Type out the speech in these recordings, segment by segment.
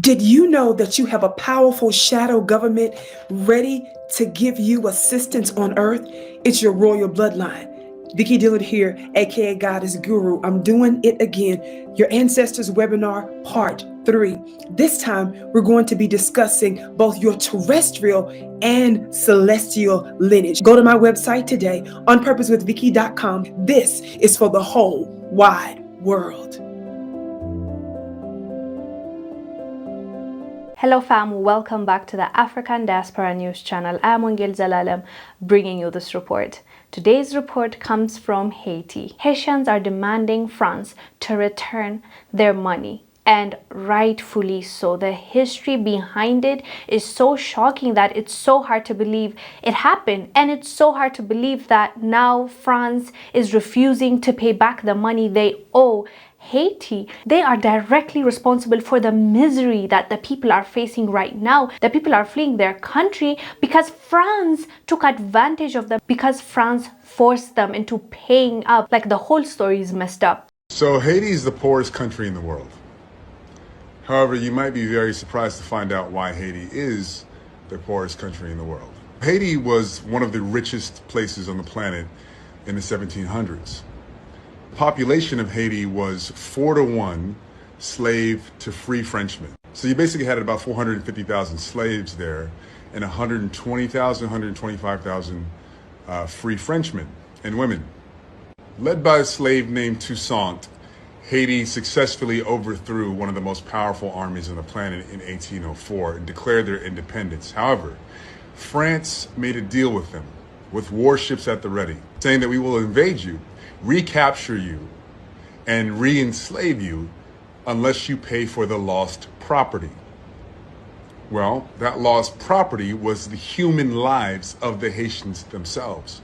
Did you know that you have a powerful shadow government ready to give you assistance on earth? It's your royal bloodline. Vicky Dillard here, aka Goddess Guru. I'm doing it again. Your Ancestors Webinar Part 3. This time, we're going to be discussing both your terrestrial and celestial lineage. Go to my website today, onpurposewithvicky.com. This is for the whole wide world. Hello fam, welcome back to the African Diaspora News channel. I'm Wongel Zelalem bringing you this report. Today's report comes from Haiti. Haitians are demanding France to return their money, and rightfully so. The history behind it is so shocking that it's so hard to believe it happened, and it's so hard to believe that now France is refusing to pay back the money they owe Haiti. They are directly responsible for the misery that the people are facing right now. The people are fleeing their country because France took advantage of them, because France forced them into paying up. Like, the whole story is messed up. So Haiti is the poorest country in the world. However, you might be very surprised to find out why Haiti is the poorest country in the world. Haiti was one of the richest places on the planet in the 1700s. The population of Haiti was 4-to-1 slave to free Frenchmen. So you basically had about 450,000 slaves there and 120,000, 125,000 free Frenchmen and women. Led by a slave named Toussaint, Haiti successfully overthrew one of the most powerful armies on the planet in 1804 and declared their independence. However, France made a deal with them, with warships at the ready, saying that we will invade you, recapture you, and re-enslave you unless you pay for the lost property. Well, that lost property was the human lives of the Haitians themselves.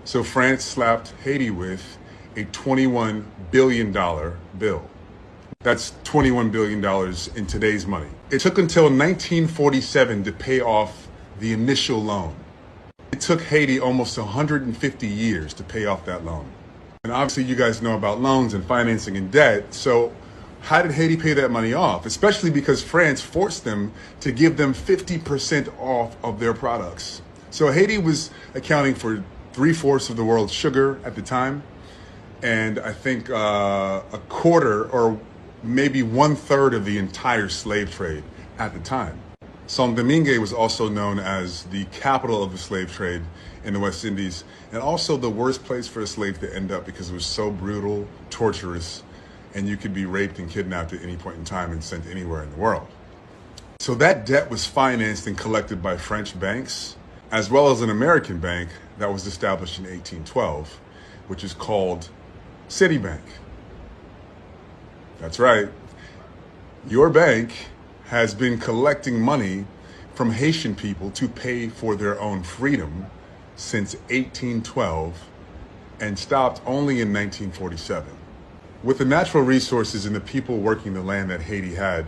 So France slapped Haiti with a $21 billion bill. That's $21 billion in today's money. It took until 1947 to pay off the initial loan. It took Haiti almost 150 years to pay off that loan. And obviously you guys know about loans and financing and debt. So how did Haiti pay that money off? Especially because France forced them to give them 50% off of their products. So Haiti was accounting for 3/4 of the world's sugar at the time. And I think a quarter or maybe 1/3 of the entire slave trade at the time. Saint-Domingue was also known as the capital of the slave trade in the West Indies, and also the worst place for a slave to end up because it was so brutal, torturous, and you could be raped and kidnapped at any point in time and sent anywhere in the world. So that debt was financed and collected by French banks, as well as an American bank that was established in 1812, which is called Citibank. That's right. Your bank has been collecting money from Haitian people to pay for their own freedom since 1812 and stopped only in 1947. With the natural resources and the people working the land that Haiti had,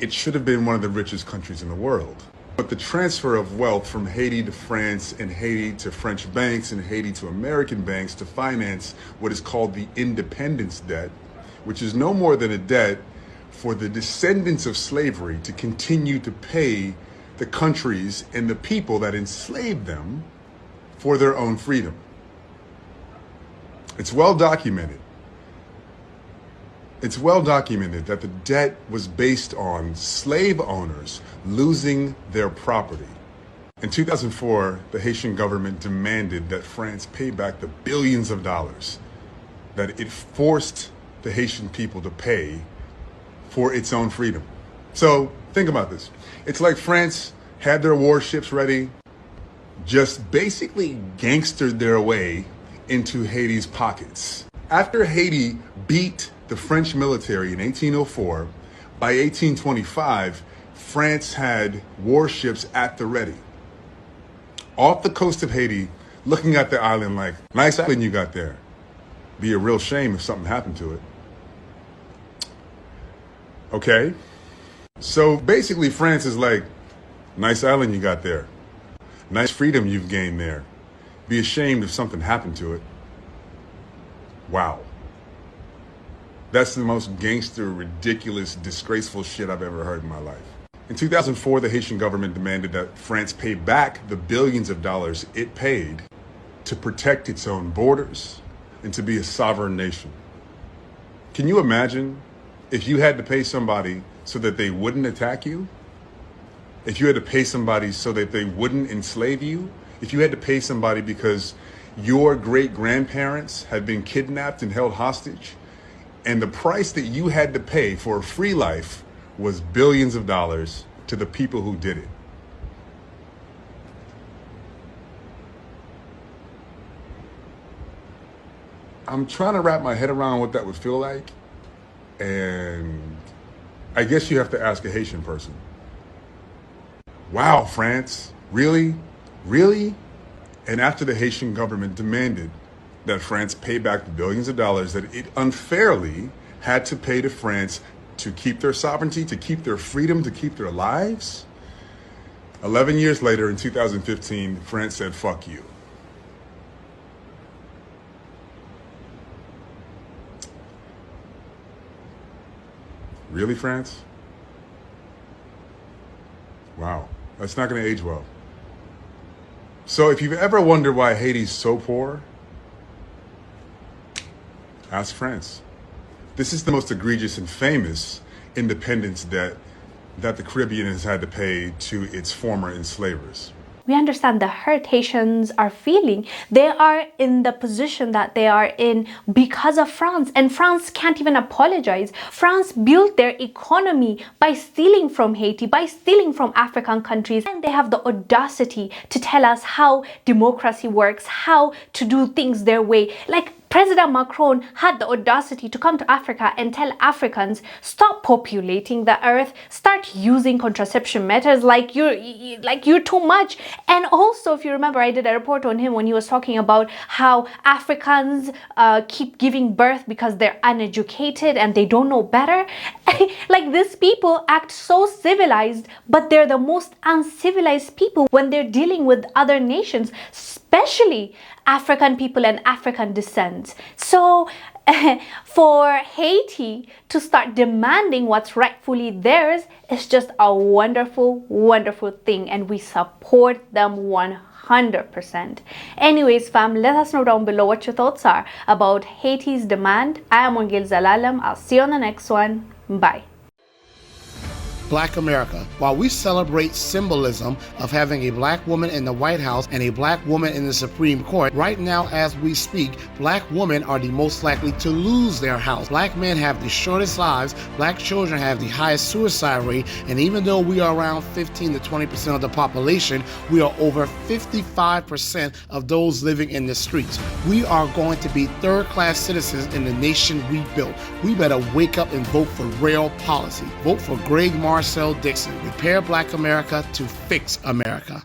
it should have been one of the richest countries in the world. But the transfer of wealth from Haiti to France and Haiti to French banks and Haiti to American banks to finance what is called the independence debt, which is no more than a debt for the descendants of slavery to continue to pay the countries and the people that enslaved them for their own freedom. It's well documented. It's well documented that the debt was based on slave owners losing their property. In 2004, the Haitian government demanded that France pay back the billions of dollars that it forced the Haitian people to pay for its own freedom. So think about this. It's like France had their warships ready, just basically gangstered their way into Haiti's pockets. After Haiti beat the French military in 1804, by 1825, France had warships at the ready, off the coast of Haiti, looking at the island like, nice island you got there. Be a real shame if something happened to it. Okay? So basically France is like, nice island you got there. Nice freedom you've gained there. Be ashamed if something happened to it. Wow. That's the most gangster, ridiculous, disgraceful shit I've ever heard in my life. In 2004, the Haitian government demanded that France pay back the billions of dollars it paid to protect its own borders and to be a sovereign nation. Can you imagine if you had to pay somebody so that they wouldn't attack you? If you had to pay somebody so that they wouldn't enslave you? If you had to pay somebody because your great-grandparents had been kidnapped and held hostage, and the price that you had to pay for a free life was billions of dollars to the people who did it. I'm trying to wrap my head around what that would feel like, and I guess you have to ask a Haitian person. Wow, France, really? Really? And after the Haitian government demanded that France pay back the billions of dollars that it unfairly had to pay to France to keep their sovereignty, to keep their freedom, to keep their lives, 11 years later, in 2015, France said, fuck you. Really, France? Wow, that's not going to age well. So if you've ever wondered why Haiti's so poor, ask France. This is the most egregious and famous independence that the Caribbean has had to pay to its former enslavers. We understand the hurt Haitians are feeling. They are in the position that they are in because of France, and France can't even apologize. France built their economy by stealing from Haiti, by stealing from African countries, and they have the audacity to tell us how democracy works, how to do things their way. Like President Macron had the audacity to come to Africa and tell Africans, stop populating the earth, start using contraception methods like you're too much. And also, if you remember, I did a report on him when he was talking about how Africans keep giving birth because they're uneducated and they don't know better. Like, these people act so civilized, but they're the most uncivilized people when they're dealing with other nations, especially African people and African descent. So for Haiti to start demanding what's rightfully theirs is just a wonderful, wonderful thing, and we support them 100%. Anyways, fam, let us know down below what your thoughts are about Haiti's demand. I am Wongel Zelalem. I'll see you on the next one. Bye. Black America. While we celebrate symbolism of having a black woman in the White House and a black woman in the Supreme Court, right now as we speak, black women are the most likely to lose their house. Black men have the shortest lives, black children have the highest suicide rate, and even though we are around 15 to 20% of the population, we are over 55% of those living in the streets. We are going to be third-class citizens in the nation we built. We better wake up and vote for real policy. Vote for Greg Marcel Dixon. Repair Black America to fix America.